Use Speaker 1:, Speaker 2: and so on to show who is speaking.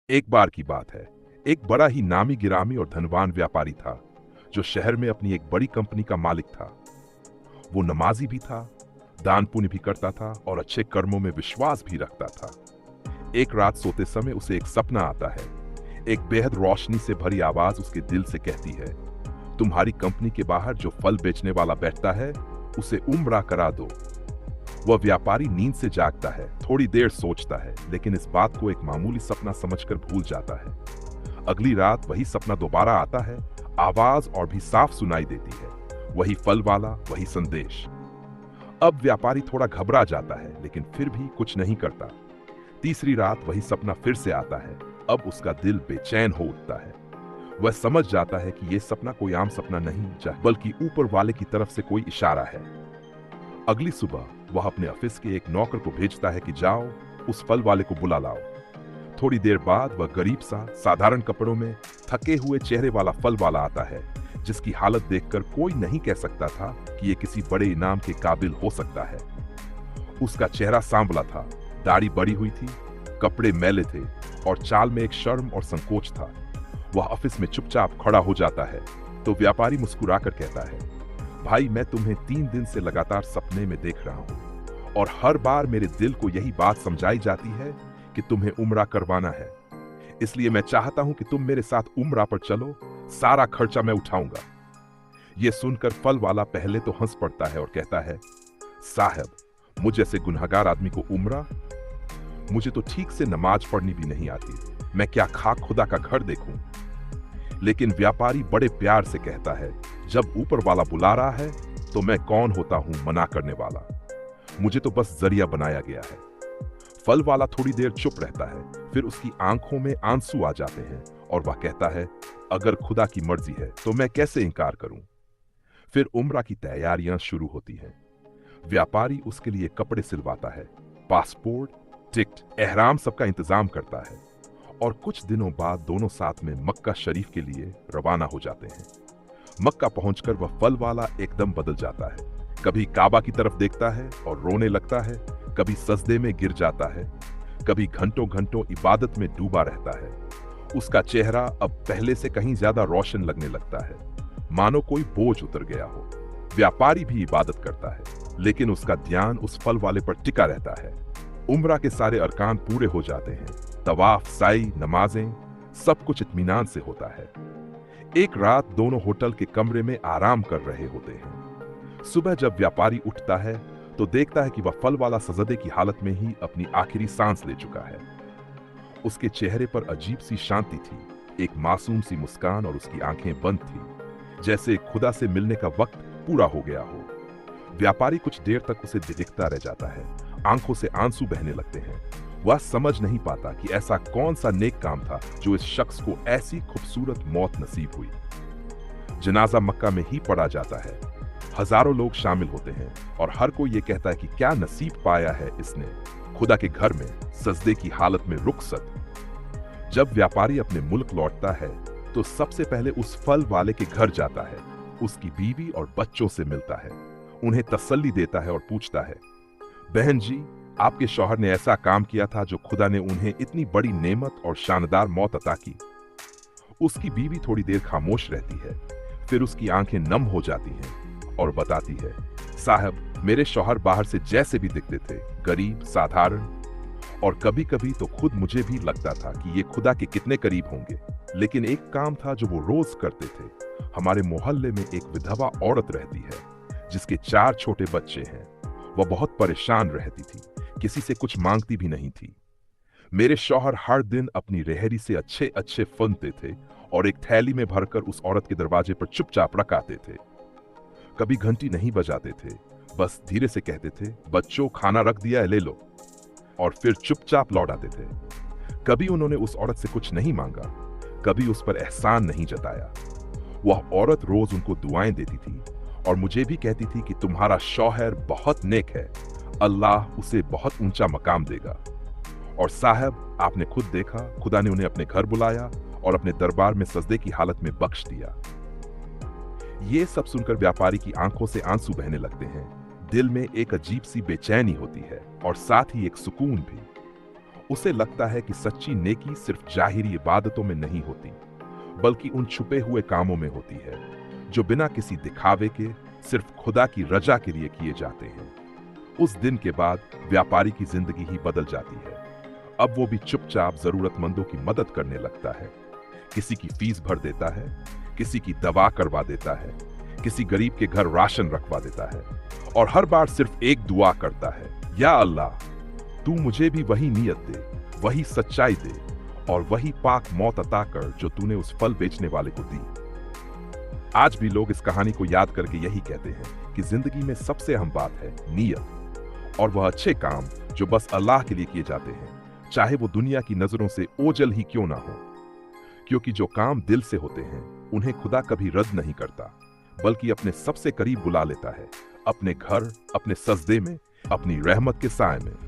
Speaker 1: एक बार की बात है। एक बड़ा ही नामी गिरामी और धनवान व्यापारी था जो शहर में अपनी एक बड़ी कंपनी का मालिक था। वो नमाजी भी था, दान पुण्य भी करता था और अच्छे कर्मों में विश्वास भी रखता था। एक रात सोते समय उसे एक सपना आता है। एक बेहद रोशनी से भरी आवाज उसके दिल से कहती है, तुम्हारी कंपनी के बाहर जो फल बेचने वाला बैठता है उसे उम्रा करा दो। वह व्यापारी नींद से जागता है, थोड़ी देर सोचता है, लेकिन इस बात को एक मामूली सपना समझकर भूल जाता है। अगली रात वही सपना दोबारा आता है, आवाज और भी साफ सुनाई देती है, वही फल वाला, वही संदेश। अब व्यापारी थोड़ा घबरा जाता है, लेकिन फिर भी कुछ नहीं करता। तीसरी रात वही सपना फिर से आता है। अब उसका दिल बेचैन हो उठता है। वह समझ जाता है कि यह सपना कोई आम सपना नहीं, बल्कि ऊपर वाले की तरफ से कोई इशारा है। अगली सुबह वह अपने ऑफिस के एक नौकर को भेजता है कि जाओ उस फल वाले को बुला लाओ। थोड़ी देर बाद वह गरीब सा साधारण कपड़ों में थके हुए चेहरे वाला फल वाला आता है, जिसकी हालत देखकर कोई नहीं कह सकता था कि यह किसी बड़े इनाम के काबिल हो सकता है। उसका चेहरा सांवला था, दाढ़ी बड़ी हुई थी, कपड़े मैले थे और चाल में एक शर्म और संकोच था। वह ऑफिस में चुपचाप खड़ा हो जाता है तो व्यापारी मुस्कुराकर कहता है, भाई मैं तुम्हें 3 दिन से लगातार सपने में देख रहा हूं और हर बार मेरे दिल को यही बात समझाई जाती है कि तुम्हें उम्रा करवाना है। इसलिए मैं चाहता हूं कि तुम मेरे साथ उम्रा पर चलो, सारा खर्चा मैं उठाऊंगा। यह सुनकर फल वाला पहले तो हंस पड़ता है और कहता है, साहब मुझ जैसे गुनहगार आदमी को उम्रा? मुझे तो ठीक से नमाज पढ़नी भी नहीं आती, मैं क्या खाक खुदा का घर देखूं? लेकिन व्यापारी बड़े प्यार से कहता है, जब ऊपर वाला बुला रहा है तो मैं कौन होता हूं मना करने वाला? मुझे तो बस जरिया बनाया गया है। फल वाला थोड़ी देर चुप रहता है, फिर उसकी आंखों में आंसू आ जाते हैं और वह कहता है, अगर खुदा की मर्जी है तो मैं कैसे इनकार करूं? फिर उम्रा की तैयारियां शुरू होती हैं। व्यापारी उसके लिए कपड़े सिलवाता है, पासपोर्ट, टिकट, एहराम सबका इंतजाम करता है और कुछ दिनों बाद दोनों साथ में मक्का शरीफ के लिए रवाना हो जाते हैं। मक्का पहुंचकर वह फल वाला एकदम बदल जाता है। कभी काबा की तरफ देखता है और रोने लगता है, कभी सजदे में गिर जाता है, कभी घंटों घंटों इबादत में डूबा रहता है। उसका चेहरा अब पहले से कहीं ज्यादा रोशन लगने लगता है, मानो कोई बोझ उतर गया हो। व्यापारी भी इबादत करता है, लेकिन उसका ध्यान उस फल वाले पर टिका रहता है। उम्रा के सारे अरकान पूरे हो जाते हैं, तवाफ, साई, नमाजें, सब कुछ इत्मीनान से होता है। एक रात दोनों होटल के कमरे में आराम कर रहे होते हैं। सुबह जब व्यापारी उठता है तो देखता है कि वह फल वाला सजदे की हालत में ही अपनी आखिरी सांस ले चुका है। उसके चेहरे पर अजीब सी शांति थी, एक मासूम सी मुस्कान और उसकी आंखें बंद थी, जैसे खुदा से मिलने का वक्त पूरा हो गया हो। व्यापारी कुछ देर तक उसे देखता रह जाता है, आंखों से आंसू बहने लगते हैं। वह समझ नहीं पाता कि ऐसा कौन सा नेक काम था जो इस शख्स को ऐसी खूबसूरत मौत नसीब हुई। जनाजा मक्का में ही पड़ा जाता है। हजारों लोग शामिल होते हैं और हर कोई ये कहता है कि क्या नसीब पाया है इसने, खुदा के घर में सजदे की हालत में रुखसत। जब व्यापारी अपने मुल्क लौटता है तो सबसे पहले उस फल वाले के घर जाता है, उसकी बीवी और बच्चों से मिलता है, उन्हें तसल्ली देता है और पूछता है, बहन जी आपके शौहर ने ऐसा काम किया था जो खुदा ने उन्हें इतनी बड़ी नेमत और शानदार मौत अता की। उसकी बीवी थोड़ी देर खामोश रहती है, फिर उसकी आंखें नम हो जाती हैं और बताती है, साहब मेरे शौहर बाहर से जैसे भी दिखते थे, गरीब, साधारण, और कभी कभी तो खुद मुझे भी लगता था कि ये खुदा के कितने करीब होंगे। लेकिन एक काम था जो वो रोज करते थे। हमारे मोहल्ले में एक विधवा औरत रहती है जिसके 4 छोटे बच्चे हैं। वह बहुत परेशान रहती थी, किसी से कुछ मांगती भी नहीं थी। मेरे शौहर हर दिन अपनी रेहड़ी से अच्छे अच्छे फल देते थे और एक थैली में भरकर उस औरत के दरवाजे पर चुपचाप रख आते थे। कभी घंटी नहीं बजाते थे, बस धीरे से कहते थे, बच्चों खाना रख दिया है ले लो, और फिर चुपचाप लौट आते थे। कभी उन्होंने उस औरत से कुछ नहीं मांगा, कभी उस पर एहसान नहीं जताया। वह औरत रोज उनको दुआएं देती थी और मुझे भी कहती थी कि तुम्हारा शौहर बहुत नेक है, अल्लाह उसे बहुत ऊंचा मकाम देगा। और साहब आपने खुद देखा, खुदा ने उन्हें अपने घर बुलाया और अपने दरबार में सजदे की हालत में बख्श दिया। ये सब सुनकर व्यापारी की आंखों से आंसू बहने लगते हैं। दिल में एक अजीब सी बेचैनी होती है और साथ ही एक सुकून भी। उसे लगता है कि सच्ची नेकी सिर्फ जाहिरी इबादतों में नहीं होती, बल्कि उन छुपे हुए कामों में होती है जो बिना किसी दिखावे के सिर्फ खुदा की रजा के लिए किए जाते हैं। उस दिन के बाद व्यापारी की जिंदगी ही बदल जाती है। अब वो भी चुपचाप जरूरतमंदों की मदद करने लगता है। किसी की फीस भर देता है, किसी की दवा करवा देता है, किसी गरीब के घर राशन रखवा देता है, और हर बार सिर्फ एक दुआ करता है, या अल्लाह, तू मुझे भी वही नियत दे, वही सच्चाई दे और वही पाक मौत अता कर जो तूने उस फल बेचने वाले को दी। आज भी लोग इस कहानी को याद करके यही कहते हैं कि जिंदगी में सबसे अहम बात है नियत, और वह अच्छे काम जो बस अल्लाह के लिए किए जाते हैं, चाहे वो दुनिया की नजरों से ओझल ही क्यों ना हो। क्योंकि जो काम दिल से होते हैं उन्हें खुदा कभी रद्द नहीं करता, बल्कि अपने सबसे करीब बुला लेता है, अपने घर, अपने सजदे में, अपनी रहमत के साए में।